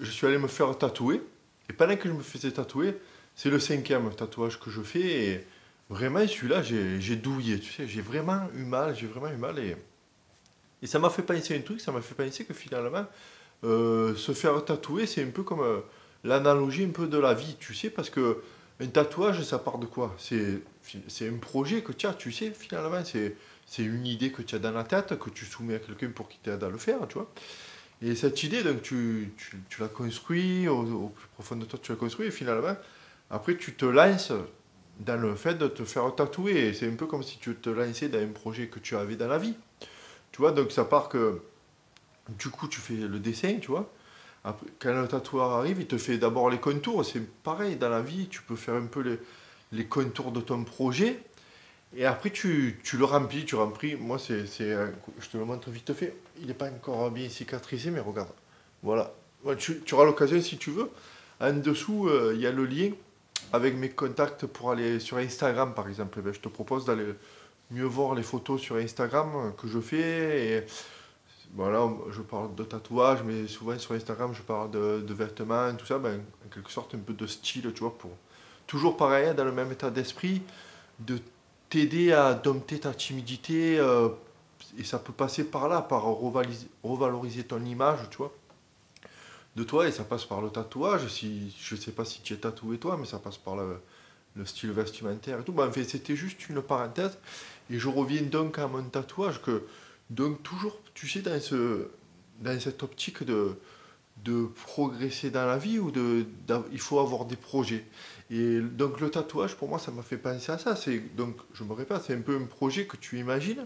je suis allé me faire tatouer. Et pendant que je me faisais tatouer, c'est le 5e tatouage que je fais. Et vraiment, celui-là, j'ai douillé. Tu sais, j'ai vraiment eu mal. J'ai vraiment eu mal. Et ça m'a fait penser à un truc. Ça m'a fait penser que finalement, se faire tatouer, c'est un peu comme l'analogie un peu de la vie. Tu sais, parce que un tatouage, ça part de quoi? C'est un projet que tu as. Tu sais, finalement, c'est une idée que tu as dans la tête, que tu soumets à quelqu'un pour qu'il t'aide à le faire. Tu vois. Et cette idée, donc, tu l'as construit, au plus profond de toi, tu l'as construit, et finalement, après, tu te lances dans le fait de te faire tatouer. Et c'est un peu comme si tu te lançais dans un projet que tu avais dans la vie. Tu vois, donc ça part que, du coup, tu fais le dessin, tu vois. Après, quand le tatoueur arrive, il te fait d'abord les contours. C'est pareil, dans la vie, tu peux faire un peu les contours de ton projet. Et après, tu le remplis, tu remplis. Moi, je te le montre vite fait. Il n'est pas encore bien cicatrisé, mais regarde. Voilà. Ouais, tu auras l'occasion, si tu veux. En dessous, il y a le lien avec mes contacts pour aller sur Instagram, par exemple. Eh ben, je te propose d'aller mieux voir les photos sur Instagram que je fais. Et voilà, je parle de tatouage, mais souvent sur Instagram, je parle de vêtements, tout ça. Ben, en quelque sorte, un peu de style, tu vois, pour toujours pareil, dans le même état d'esprit, de t'aider à dompter ta timidité. Et ça peut passer par là, par revaloriser ton image, tu vois, de toi. Et ça passe par le tatouage. Si, je sais pas si tu es tatoué toi, mais ça passe par le style vestimentaire et tout. Ben, en fait, c'était juste une parenthèse. Et je reviens donc à mon tatouage, donc toujours, tu sais, dans cette optique de progresser dans la vie, il faut avoir des projets. Et donc le tatouage, pour moi, ça m'a fait penser à ça. Donc, je me répète, c'est un peu un projet que tu imagines.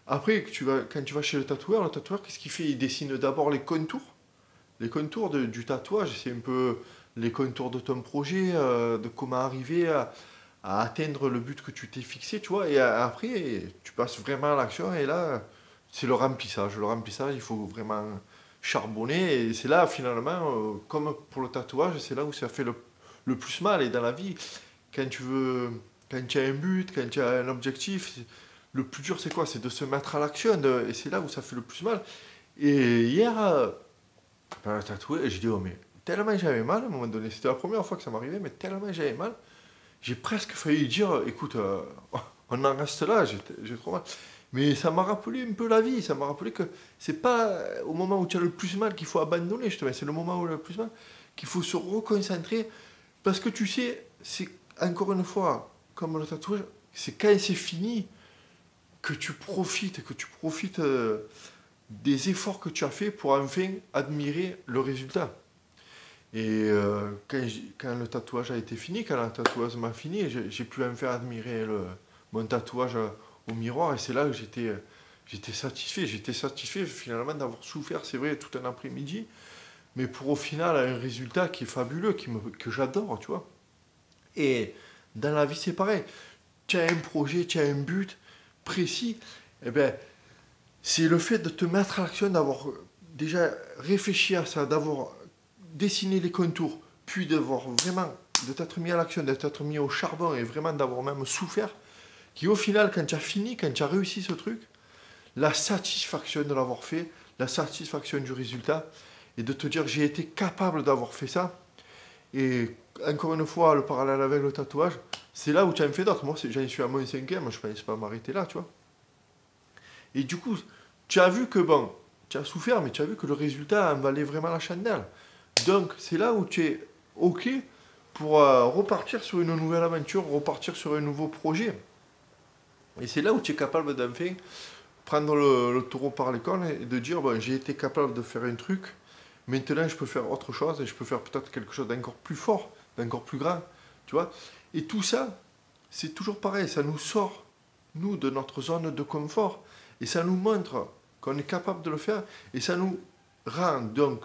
Après, quand tu vas chez le tatoueur, qu'est-ce qu'il fait? Il dessine d'abord les contours. Les contours du tatouage, c'est un peu les contours de ton projet, de comment arriver à atteindre le but que tu t'es fixé, tu vois. Et après, tu passes vraiment à l'action. Et là, c'est le remplissage. Le remplissage, il faut vraiment charbonner. Et c'est là, finalement, comme pour le tatouage, c'est là où ça fait le plus mal. Et dans la vie, quand tu veux, quand tu as un but, quand tu as un objectif, le plus dur, c'est quoi? C'est de se mettre à l'action. Et c'est là où ça fait le plus mal. Et hier, ben, tatoué, et j'ai dit, oh, mais tellement j'avais mal à un moment donné. C'était la première fois que ça m'arrivait, mais tellement j'avais mal. J'ai presque failli dire, écoute, on en reste là, j'ai trop mal. Mais ça m'a rappelé un peu la vie, ça m'a rappelé que c'est pas au moment où tu as le plus mal qu'il faut abandonner, justement, c'est le moment où tu as le plus mal qu'il faut se reconcentrer. Parce que tu sais, c'est encore une fois, comme le tatouage, c'est quand c'est fini que tu profites des efforts que tu as fait pour enfin admirer le résultat. Et quand le tatouage a été fini, quand la tatouage m'a fini, j'ai pu enfin admirer mon tatouage au miroir. Et c'est là que j'étais satisfait. J'étais satisfait finalement d'avoir souffert, c'est vrai, tout un après-midi. Mais pour au final un résultat qui est fabuleux, que j'adore, tu vois. Et dans la vie, c'est pareil. Tu as un projet, tu as un but précis. Eh ben, c'est le fait de te mettre à l'action, d'avoir déjà réfléchi à ça, d'avoir dessiner les contours, puis de t'être mis à l'action, de t'être mis au charbon et vraiment d'avoir même souffert, qui au final, quand tu as fini, quand tu as réussi ce truc, la satisfaction de l'avoir fait, la satisfaction du résultat, et de te dire j'ai été capable d'avoir fait ça. Et encore une fois, le parallèle avec le tatouage, c'est là où tu en fais d'autres. Moi, j'en suis à mon 5e, je ne pense pas m'arrêter là, tu vois. Et du coup, tu as vu que, bon, tu as souffert, mais tu as vu que le résultat en valait vraiment la chandelle. Donc, c'est là où tu es OK pour repartir sur une nouvelle aventure, repartir sur un nouveau projet. Et c'est là où tu es capable d'enfin prendre le taureau par les cornes et de dire, bon, j'ai été capable de faire un truc, maintenant je peux faire autre chose et je peux faire peut-être quelque chose d'encore plus fort, d'encore plus grand, tu vois. Et tout ça, c'est toujours pareil, ça nous sort, nous, de notre zone de confort. Et ça nous montre qu'on est capable de le faire. Et ça nous rend donc,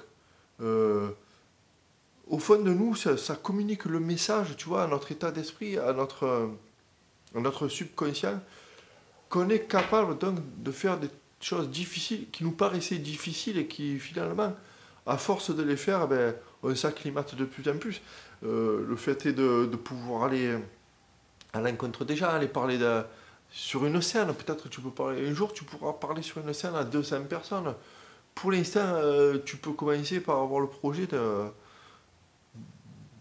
euh, au fond de nous, ça communique le message, tu vois, à notre état d'esprit, à notre subconscient, qu'on est capable donc de faire des choses difficiles, qui nous paraissaient difficiles et qui finalement, à force de les faire, ben, on s'acclimate de plus en plus. Le fait est de pouvoir aller à l'encontre des gens, aller parler sur une scène. Peut-être tu peux parler, un jour tu pourras parler sur une scène à 200 personnes. pour l'instant, tu peux commencer par avoir le projet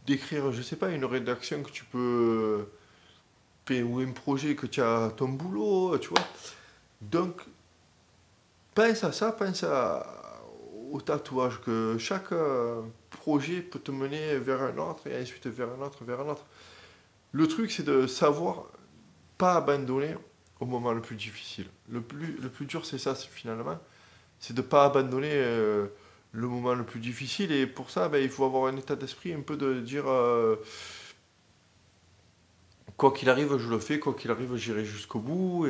d'écrire, je sais pas, une rédaction que tu peux, ou un projet que tu as à ton boulot, tu vois. Donc, pense à ça, au tatouage, que chaque projet peut te mener vers un autre, et ensuite vers un autre, vers un autre. Le truc, c'est de savoir pas abandonner au moment le plus difficile. Le plus dur, c'est ça, finalement. C'est de pas abandonner le moment le plus difficile. Et pour ça, ben, il faut avoir un état d'esprit un peu de dire quoi qu'il arrive, je le fais, quoi qu'il arrive, j'irai jusqu'au bout.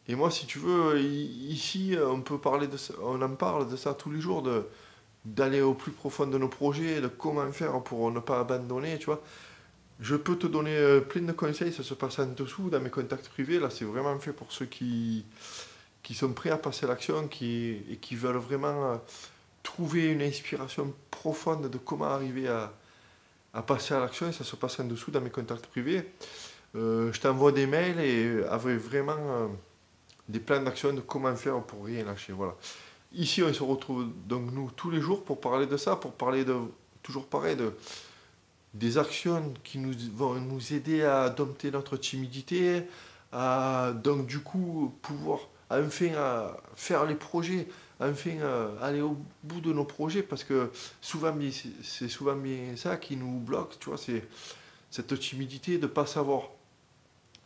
Et moi, si tu veux, ici, on peut parler de ça, on en parle de ça tous les jours, d'aller au plus profond de nos projets, de comment faire pour ne pas abandonner, tu vois. Je peux te donner plein de conseils, ça se passe en dessous, dans mes contacts privés. Là, c'est vraiment fait pour ceux qui sont prêts à passer à l'action et qui veulent vraiment trouver une inspiration profonde de comment arriver à passer à l'action. Et ça se passe en dessous dans mes contacts privés. Je t'envoie des mails et avec vraiment des plans d'action de comment faire pour rien lâcher. Voilà. Ici, on se retrouve donc nous tous les jours pour parler de ça, pour parler de, toujours pareil, des actions qui vont nous aider à dompter notre timidité, à donc du coup pouvoir enfin faire les projets, enfin aller au bout de nos projets, parce que souvent c'est souvent bien ça qui nous bloque, tu vois, c'est cette timidité de ne pas savoir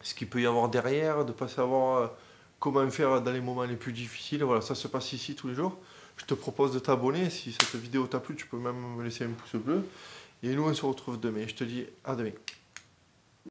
ce qu'il peut y avoir derrière, de ne pas savoir comment faire dans les moments les plus difficiles. Voilà, ça se passe ici tous les jours. Je te propose de t'abonner. Si cette vidéo t'a plu, tu peux même me laisser un pouce bleu. Et nous, on se retrouve demain. Je te dis à demain.